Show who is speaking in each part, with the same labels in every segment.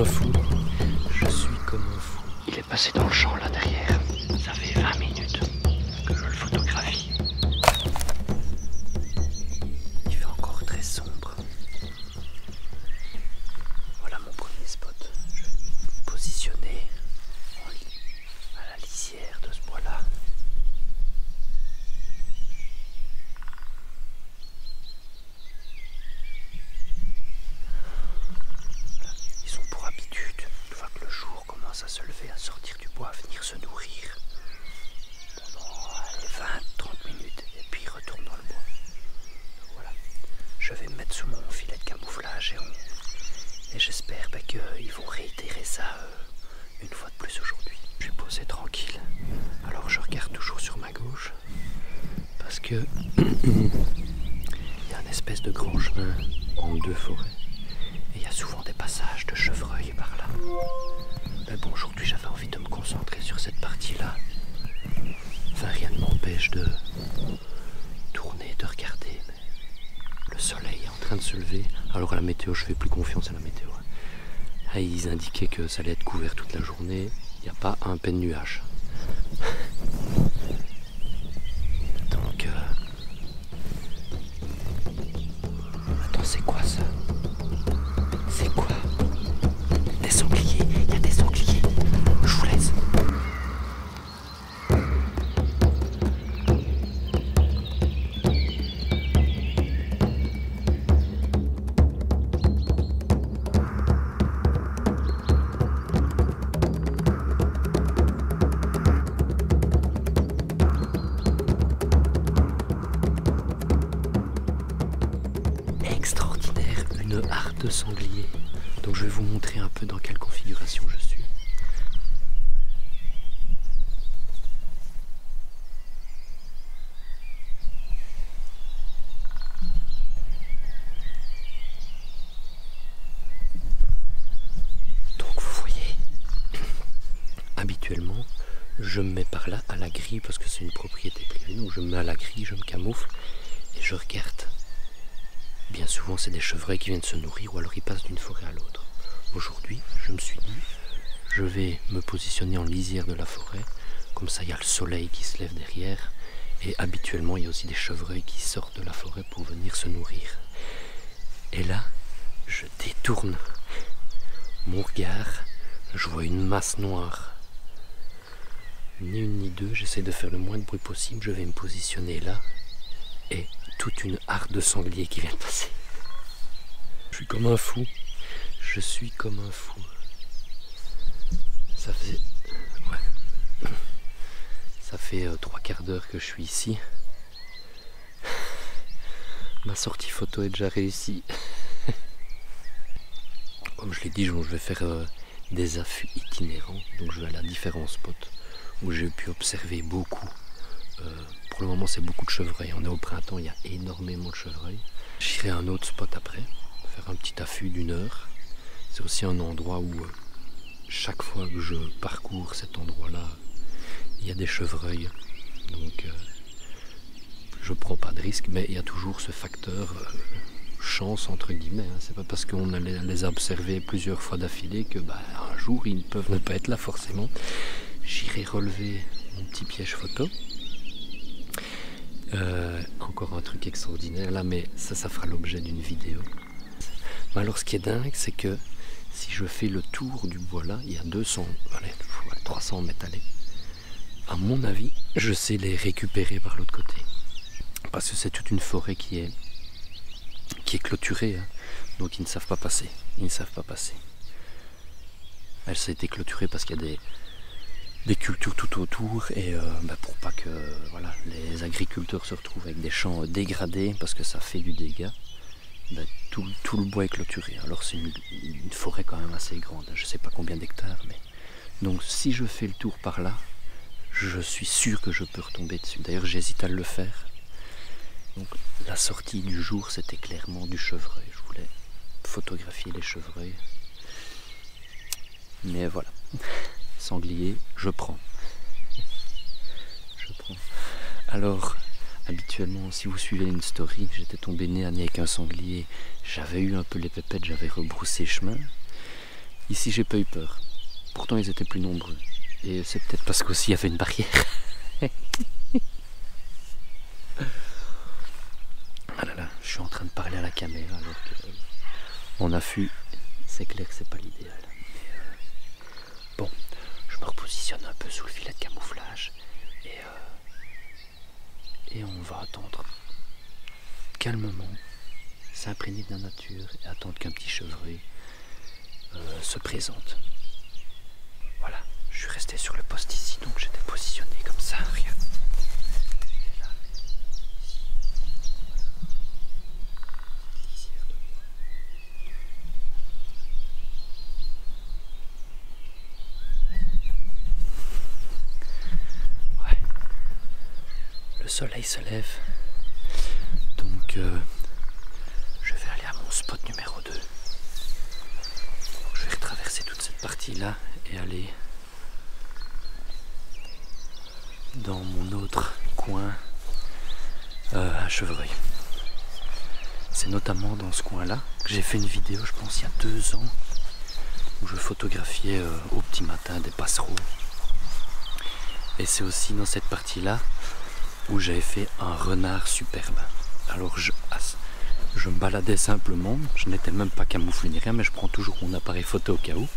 Speaker 1: un fou. Je suis comme un fou.
Speaker 2: Il est passé dans le champ là derrière. Ça fait 20 minutes que je le photographie. Il fait encore très sombre. Voilà mon premier spot. Je vais me positionner à la lisière de ce bois-là. Ils ont pour habitude, une fois que le jour commence à se lever, à sortir du bois, à venir se nourrir pendant 20-30 minutes et puis ils retournent dans le bois. Donc voilà. Je vais me mettre sous mon filet de camouflage et j'espère qu'ils vont réitérer ça une fois de plus aujourd'hui. Je suis posé tranquille. Alors je regarde toujours sur ma gauche parce que il y a une espèce de grand chemin entre deux forêts. Et il y a souvent des passages de chevreuils par là. Mais bon, aujourd'hui j'avais envie de me concentrer sur cette partie-là. Enfin, rien ne m'empêche de tourner, de regarder. Mais le soleil est en train de se lever. Alors à la météo, je fais plus confiance à la météo. Ah, ils indiquaient que ça allait être couvert toute la journée. Il n'y a pas un pet de nuage. Donc... Attends, c'est quoi ça ? C'est quoi ? Des sangliers, il y a des sangliers. Je vous laisse. Extraordinaire, une harpe de sanglier. Donc je vais vous montrer un peu dans quelle configuration je suis. Donc vous voyez, habituellement, je me mets par là à la grille parce que c'est une propriété privée. Donc je me mets à la grille, je me camoufle et je regarde. Bien souvent, c'est des chevreuils qui viennent se nourrir ou alors ils passent d'une forêt à l'autre. Aujourd'hui, je me suis dit, je vais me positionner en lisière de la forêt. Comme ça, il y a le soleil qui se lève derrière. Et habituellement, il y a aussi des chevreuils qui sortent de la forêt pour venir se nourrir. Et là, je détourne mon regard. Je vois une masse noire. Ni une ni deux, j'essaie de faire le moins de bruit possible. Je vais me positionner là. Et toute une harpe de sangliers qui vient de passer. Je suis comme un fou. Je suis comme un fou. Ça fait... Ouais. Ça fait 3 quarts d'heure que je suis ici. Ma sortie photo est déjà réussie. Comme je l'ai dit, je vais faire des affûts itinérants. Donc je vais aller à différents spots où j'ai pu observer beaucoup. Pour le moment, c'est beaucoup de chevreuils. On est au printemps, il y a énormément de chevreuils. J'irai à un autre spot après, faire un petit affût d'1 heure. C'est aussi un endroit où, chaque fois que je parcours cet endroit-là, il y a des chevreuils. Donc, je prends pas de risque, mais il y a toujours ce facteur chance, entre guillemets. Hein. C'est pas parce qu'on les a observés plusieurs fois d'affilée que, un jour, ils peuvent ne pas être là forcément. J'irai relever mon petit piège photo. Encore un truc extraordinaire là, mais ça fera l'objet d'une vidéo. Mais alors ce qui est dingue, c'est que si je fais le tour du bois là, il y a 300 mètres allez. À mon avis, je sais les récupérer par l'autre côté. Parce que c'est toute une forêt qui est clôturée, hein. Donc ils ne savent pas passer. Ils ne savent pas passer. Elle s'est été clôturée parce qu'il y a des cultures tout autour et pour pas que les agriculteurs se retrouvent avec des champs dégradés parce que ça fait du dégât, tout le bois est clôturé. Alors c'est une forêt quand même assez grande, je sais pas combien d'hectares, mais donc si je fais le tour par là, je suis sûr que je peux retomber dessus. D'ailleurs j'hésite à le faire. Donc la sortie du jour, c'était clairement du chevreuil. Je voulais photographier les chevreuils, mais voilà. Sanglier, je prends. Alors, habituellement, si vous suivez une story, j'étais tombé nez à nez avec un sanglier. J'avais eu un peu les pépettes, j'avais rebroussé chemin. Ici, j'ai pas eu peur. Pourtant, ils étaient plus nombreux. Et c'est peut-être parce qu'aussi il y avait une barrière. Ah là là, je suis en train de parler à la caméra alors que mon affût, c'est clair que c'est pas l'idéal. Bon, je me repositionne un peu sous le filet de camouflage et on va attendre calmement, s'imprégner de la nature et attendre qu'un petit chevreuil se présente. Voilà, je suis resté sur le poste ici, donc j'étais positionné comme ça, regarde. Le soleil se lève, donc je vais aller à mon spot numéro 2. Je vais retraverser toute cette partie-là et aller dans mon autre coin à Chevreuil. C'est notamment dans ce coin-là que j'ai fait une vidéo, je pense il y a 2 ans, où je photographiais au petit matin des passereaux. Et c'est aussi dans cette partie-là où j'avais fait un renard superbe. Alors je me baladais simplement, je n'étais même pas camouflé ni rien, mais je prends toujours mon appareil photo au cas où.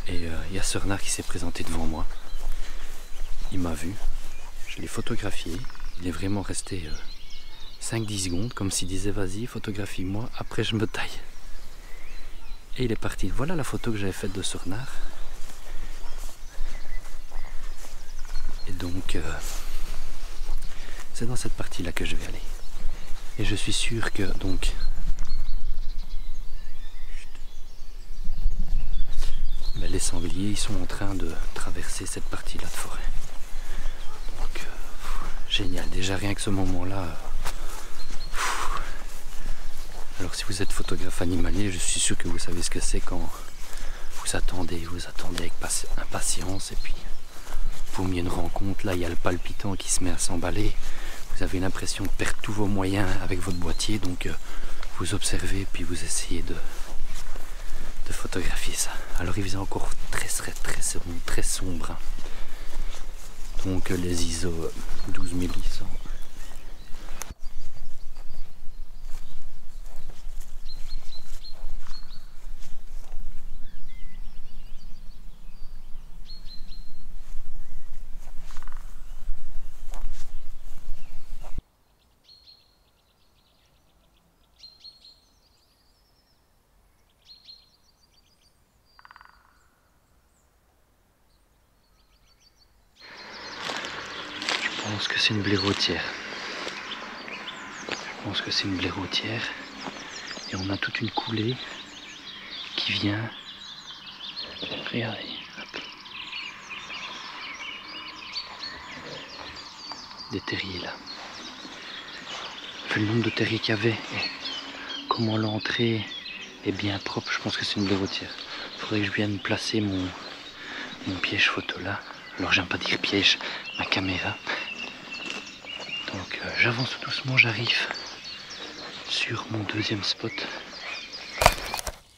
Speaker 2: Et il y a ce renard qui s'est présenté devant moi. Il m'a vu, je l'ai photographié, il est vraiment resté 5-10 secondes, comme s'il disait vas-y photographie-moi, après je me taille. Et il est parti. Voilà la photo que j'avais faite de ce renard. Et donc c'est dans cette partie-là que je vais aller. Et je suis sûr que donc les sangliers ils sont en train de traverser cette partie-là de forêt. Donc génial, déjà rien que ce moment-là. Alors si vous êtes photographe animalier, je suis sûr que vous savez ce que c'est quand vous attendez avec impatience et puis pour mieux une rencontre, là il y a le palpitant qui se met à s'emballer. Vous avez l'impression de perdre tous vos moyens avec votre boîtier, donc vous observez puis vous essayez de photographier ça. Alors il faisait encore très sombre. Donc les ISO 12800. Je pense que c'est une blaireautière. Et on a toute une coulée qui vient. Regardez. Hop. Des terriers là. Vu le nombre de terriers qu'il y avait et comment l'entrée est bien propre, je pense que c'est une blaireautière. Il faudrait que je vienne placer mon piège photo là. Alors j'aime pas dire piège, ma caméra. Donc j'avance tout doucement, j'arrive sur mon 2e spot.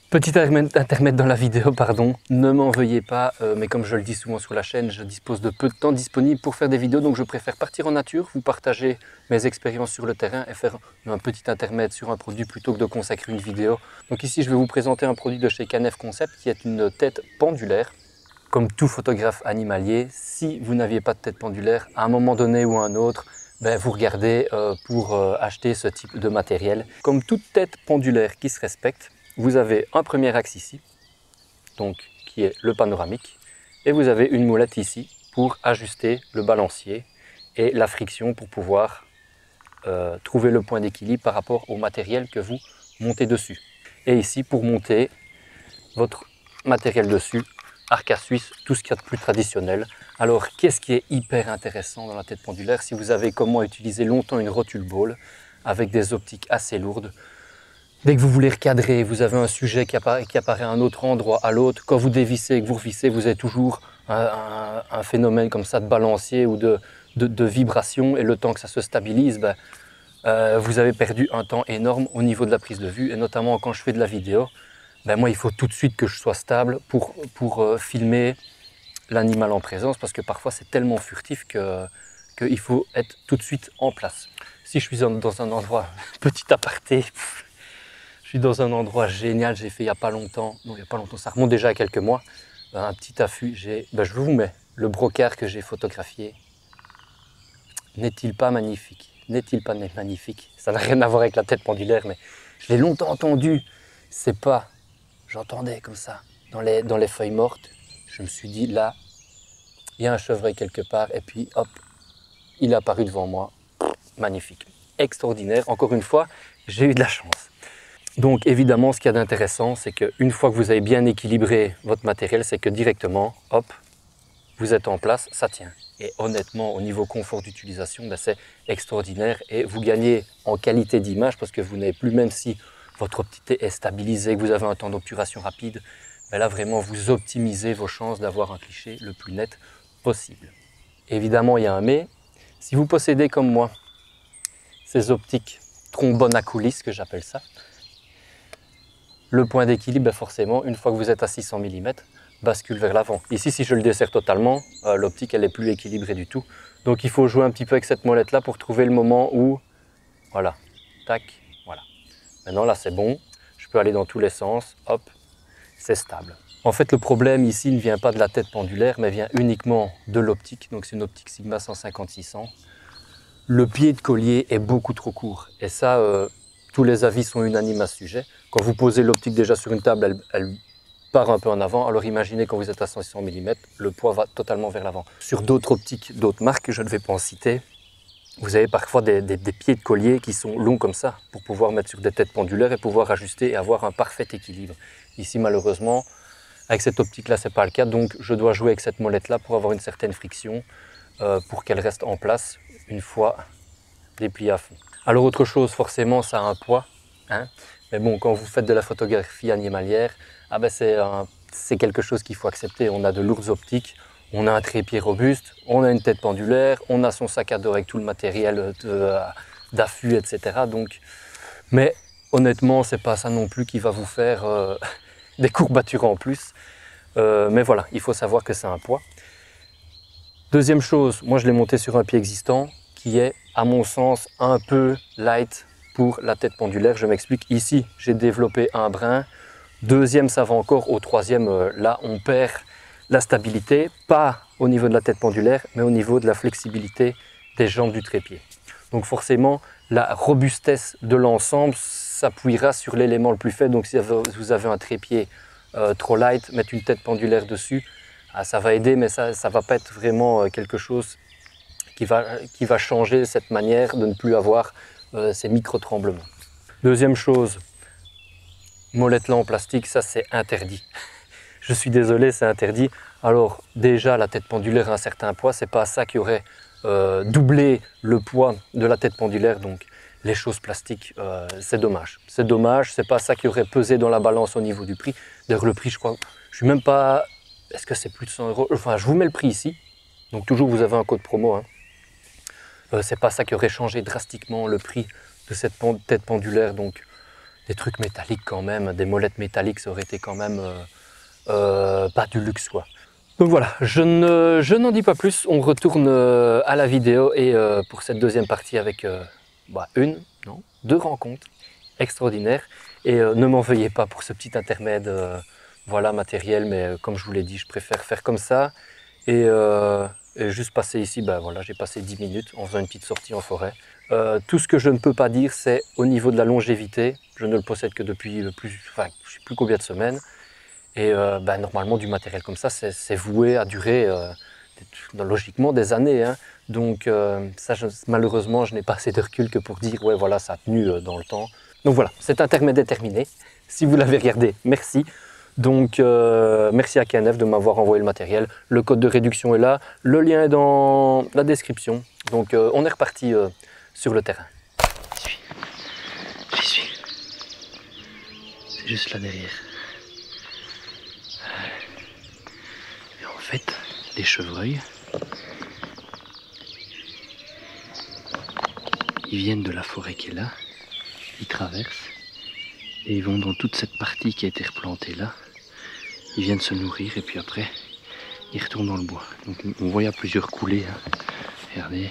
Speaker 2: Petit intermède dans la vidéo, pardon, ne m'en veuillez pas, mais comme je le dis souvent sur la chaîne, je dispose de peu de temps disponible pour faire des vidéos, donc je préfère partir en nature, vous partager mes expériences sur le terrain et faire un petit intermède sur un produit plutôt que de consacrer une vidéo. Donc ici je vais vous présenter un produit de chez Canef Concept qui est une tête pendulaire. Comme tout photographe animalier, si vous n'aviez pas de tête pendulaire, à un moment donné ou à un autre, vous regardez pour acheter ce type de matériel. Comme toute tête pendulaire qui se respecte, vous avez un premier axe ici, donc qui est le panoramique, et vous avez une moulette ici pour ajuster le balancier et la friction pour pouvoir trouver le point d'équilibre par rapport au matériel que vous montez dessus. Et ici pour monter votre matériel dessus, arca suisse, tout ce qu'il y a de plus traditionnel. Alors, qu'est-ce qui est hyper intéressant dans la tête pendulaire? Si vous avez comment utiliser longtemps une rotule ball avec des optiques assez lourdes, dès que vous voulez recadrer, vous avez un sujet qui apparaît à un autre endroit, à l'autre, quand vous dévissez et que vous revissez, vous avez toujours un phénomène comme ça de balancier ou de vibration, et le temps que ça se stabilise, vous avez perdu un temps énorme au niveau de la prise de vue, et notamment quand je fais de la vidéo.
Speaker 3: ben moi il faut tout de suite que je sois stable pour filmer l'animal en présence, parce que parfois c'est tellement furtif qu'il faut être tout de suite en place. Si je suis dans un endroit, petit aparté, je suis dans un endroit génial, j'ai fait il n'y a pas longtemps, ça remonte déjà à quelques mois, un petit affût, je vous mets le brocard que j'ai photographié. N'est-il pas magnifique? N'est-il pas magnifique? Ça n'a rien à voir avec la tête pendulaire, mais je l'ai longtemps entendu. C'est pas, j'entendais comme ça, dans les feuilles mortes. Je me suis dit, là, il y a un chevreuil quelque part, et puis hop, il est apparu devant moi. Magnifique, extraordinaire. Encore une fois, j'ai eu de la chance. Donc évidemment, ce qu'il y a d'intéressant, c'est qu'une fois que vous avez bien équilibré votre matériel, c'est que directement, hop, vous êtes en place, ça tient. Et honnêtement, au niveau confort d'utilisation, ben, c'est extraordinaire et vous gagnez en qualité d'image parce que vous n'avez plus, même si votre optique est stabilisée, que vous avez un temps d'obturation rapide, ben là vraiment vous optimisez vos chances d'avoir un cliché le plus net possible. Évidemment, il y a un mais. Si vous possédez comme moi ces optiques trombone à coulisses, que j'appelle ça, le point d'équilibre, ben forcément, une fois que vous êtes à 600 mm, bascule vers l'avant. Ici, si je le desserre totalement, l'optique elle est plus équilibrée du tout. Donc il faut jouer un petit peu avec cette molette là pour trouver le moment où, voilà, tac, voilà. Maintenant là c'est bon, je peux aller dans tous les sens, hop, c'est stable. En fait le problème ici ne vient pas de la tête pendulaire, mais vient uniquement de l'optique. Donc c'est une optique Sigma 150-600. Le pied de collier est beaucoup trop court et ça, tous les avis sont unanimes à ce sujet. Quand vous posez l'optique déjà sur une table, elle part un peu en avant, alors imaginez quand vous êtes à 600 mm, le poids va totalement vers l'avant. Sur d'autres optiques, d'autres marques, je ne vais pas en citer, vous avez parfois des pieds de collier qui sont longs comme ça, pour pouvoir mettre sur des têtes pendulaires et pouvoir ajuster et avoir un parfait équilibre. Ici malheureusement, avec cette optique-là, ce n'est pas le cas, donc je dois jouer avec cette molette-là pour avoir une certaine friction, pour qu'elle reste en place une fois dépliée à fond. Alors autre chose, forcément ça a un poids, hein, mais bon, quand vous faites de la photographie animalière, ah ben c'est quelque chose qu'il faut accepter. On a de lourdes optiques, on a un trépied robuste, on a une tête pendulaire, on a son sac à dos avec tout le matériel d'affût, etc. Donc, mais honnêtement, c'est pas ça non plus qui va vous faire des courbatures en plus. Mais voilà, il faut savoir que c'est un poids. Deuxième chose, moi je l'ai monté sur un pied existant qui est, à mon sens, un peu light pour la tête pendulaire. Je m'explique, ici j'ai développé un brin. Deuxième, ça va encore. Au troisième, là, on perd la stabilité, pas au niveau de la tête pendulaire, mais au niveau de la flexibilité des jambes du trépied. Donc forcément, la robustesse de l'ensemble s'appuiera sur l'élément le plus faible. Donc si vous avez un trépied trop light, mettre une tête pendulaire dessus, ça va aider, mais ça ne va pas être vraiment quelque chose qui va changer cette manière de ne plus avoir ces micro-tremblements. Deuxième chose, molette là en plastique, ça c'est interdit. Je suis désolé, c'est interdit. Alors déjà la tête pendulaire a un certain poids, c'est pas ça qui aurait doublé le poids de la tête pendulaire, donc les choses plastiques, c'est dommage. C'est dommage, c'est pas ça qui aurait pesé dans la balance au niveau du prix. D'ailleurs le prix, je crois, je suis même pas, est-ce que c'est plus de 100 €? Enfin je vous mets le prix ici, donc toujours vous avez un code promo, hein. C'est pas ça qui aurait changé drastiquement le prix de cette tête pendulaire, donc des trucs métalliques quand même, des molettes métalliques, ça aurait été quand même pas du luxe quoi. Donc voilà, je n'en dis pas plus, on retourne à la vidéo et pour cette deuxième partie avec deux rencontres extraordinaires. Et ne m'en veuillez pas pour ce petit intermède voilà, matériel, mais comme je vous l'ai dit, je préfère faire comme ça. Et juste passer ici, voilà, j'ai passé 10 minutes en faisant une petite sortie en forêt. Tout ce que je ne peux pas dire, c'est au niveau de la longévité. Je ne le possède que depuis je ne sais plus combien de semaines. Et normalement, du matériel comme ça, c'est voué à durer logiquement des années, hein. Donc ça, malheureusement, je n'ai pas assez de recul que pour dire ouais, voilà, ça a tenu dans le temps. Donc voilà, cet intermède est terminé. Si vous l'avez regardé, merci. Donc merci à KNF de m'avoir envoyé le matériel. Le code de réduction est là, le lien est dans la description. Donc on est reparti sur le terrain.
Speaker 1: J'y suis. C'est juste là derrière. Et en fait, les chevreuils, ils viennent de la forêt qui est là, ils traversent, Et ils vont dans toute cette partie qui a été replantée là. Ils viennent se nourrir et puis après, ils retournent dans le bois. Donc on voit il y a plusieurs coulées. Hein. Regardez.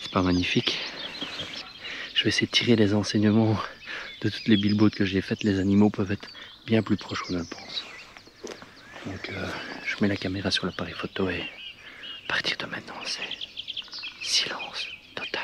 Speaker 1: C'est pas magnifique. Je vais essayer de tirer les enseignements de toutes les billboards que j'ai faites. Les animaux peuvent être bien plus proches qu'on ne le pense. Donc je mets la caméra sur l'appareil photo et à partir de maintenant c'est silence total.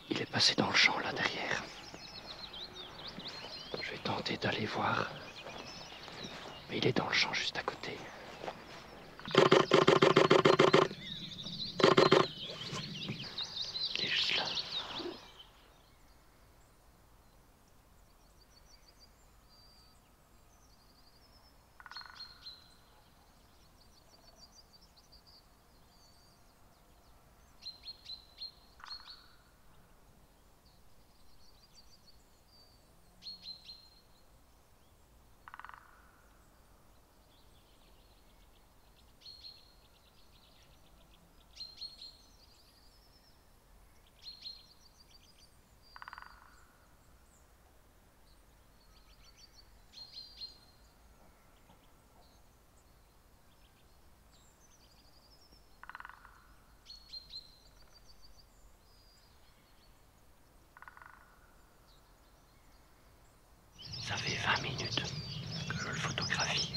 Speaker 1: Il est passé dans le champ là derrière. Je vais tenter d'aller voir. Mais il est dans le champ juste à côté. Il est juste là. Ça fait 20 minutes que je le photographie.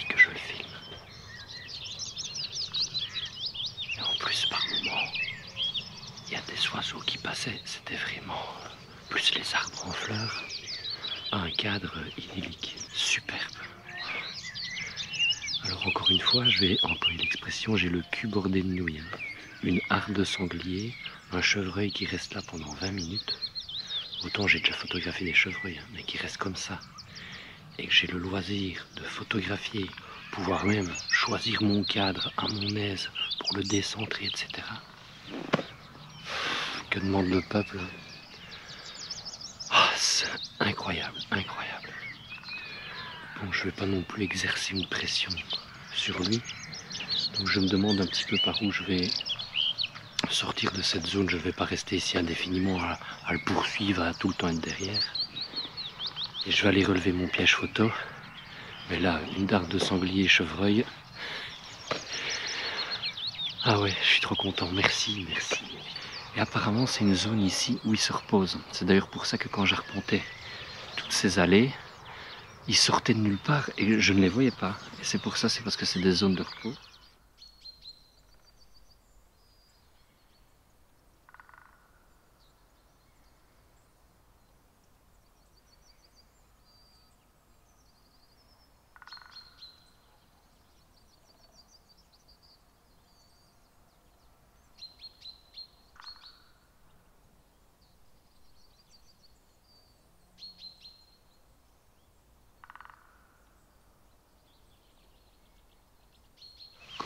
Speaker 1: Que je le filme. Et en plus, par moments, il y a des oiseaux qui passaient. C'était vraiment, plus les arbres en fleurs, un cadre idyllique, superbe. Alors encore une fois, je vais employer l'expression, j'ai le cul bordé de nouilles. Une harde de sanglier, un chevreuil qui reste là pendant 20 minutes. Autant j'ai déjà photographié des chevreuils, mais qui restent comme ça. Et que j'ai le loisir de photographier, pouvoir même choisir mon cadre à mon aise pour le décentrer, etc. Que demande le peuple? Ah, c'est incroyable, incroyable. Bon, je ne vais pas non plus exercer une pression sur lui. Donc je me demande un petit peu par où je vais sortir de cette zone. Je ne vais pas rester ici indéfiniment à le poursuivre, à tout le temps être derrière. Et je vais aller relever mon piège photo. Mais là, une darde de sanglier chevreuil. Ah ouais, je suis trop content, merci, merci. Et apparemment, c'est une zone ici où il se repose. C'est d'ailleurs pour ça que quand j'arpentais toutes ces allées, ils sortaient de nulle part et je ne les voyais pas. Et c'est pour ça, c'est parce que c'est des zones de repos.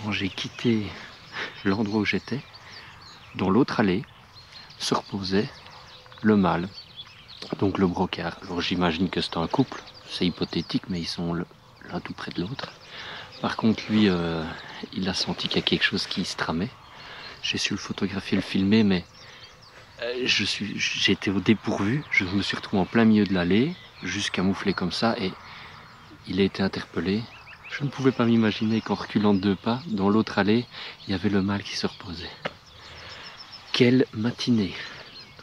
Speaker 1: Quand j'ai quitté l'endroit où j'étais, dans l'autre allée, se reposait le mâle, donc le brocard. Alors j'imagine que c'est un couple, c'est hypothétique, mais ils sont l'un tout près de l'autre. Par contre, lui, il a senti qu'il y a quelque chose qui se tramait. J'ai su le photographier, le filmer, mais j'étais au dépourvu. Je me suis retrouvé en plein milieu de l'allée, juste camouflé comme ça, et il a été interpellé. Je ne pouvais pas m'imaginer qu'en reculant de 2 pas, dans l'autre allée, il y avait le mâle qui se reposait. Quelle matinée!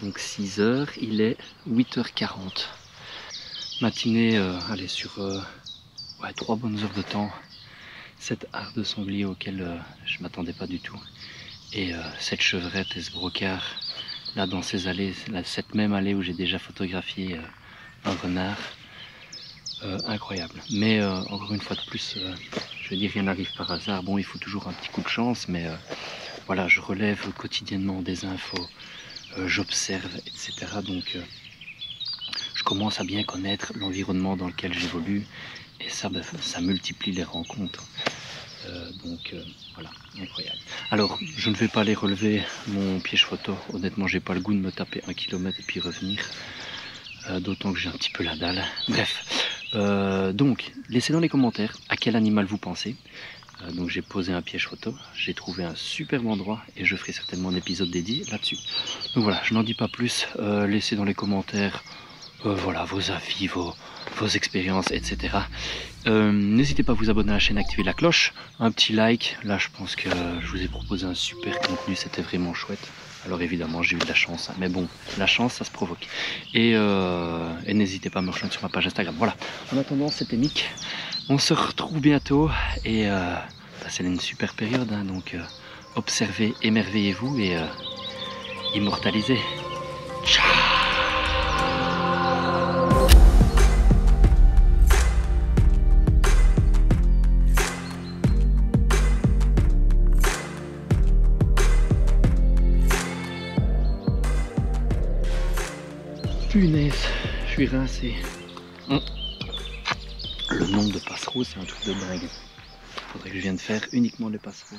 Speaker 1: Donc 6 h, il est 8 h 40. Matinée, allez, sur 3 bonnes heures de temps. Cette harde de sanglier auquel je ne m'attendais pas du tout. Et cette chevrette et ce brocard, là dans ces allées, cette même allée où j'ai déjà photographié un renard. Incroyable. Mais encore une fois de plus, je veux dire, rien n'arrive par hasard. Bon, il faut toujours un petit coup de chance, mais voilà, je relève quotidiennement des infos, j'observe, etc. Donc, je commence à bien connaître l'environnement dans lequel j'évolue. Et ça, ben, ça multiplie les rencontres. Voilà, incroyable. Alors, je ne vais pas aller relever mon piège photo. Honnêtement, j'ai pas le goût de me taper 1 kilomètre et puis revenir. D'autant que j'ai un petit peu la dalle. Bref, donc, laissez dans les commentaires à quel animal vous pensez. Donc j'ai posé un piège photo, j'ai trouvé un superbe endroit et je ferai certainement un épisode dédié là-dessus. Donc voilà, je n'en dis pas plus, laissez dans les commentaires voilà, vos avis, vos expériences, etc. N'hésitez pas à vous abonner à la chaîne, activer la cloche, un petit like. Là je pense que je vous ai proposé un super contenu, c'était vraiment chouette. Alors évidemment j'ai eu de la chance, hein. Mais bon, la chance ça se provoque. Et n'hésitez pas à me rejoindre sur ma page Instagram. Voilà, en attendant c'était Nick. On se retrouve bientôt et c'est une super période, hein, donc observez, émerveillez-vous et immortalisez. Ciao! Punaise, je suis rincé. Le nombre de passereaux, c'est un truc de dingue. Faudrait que je vienne faire uniquement les passereaux.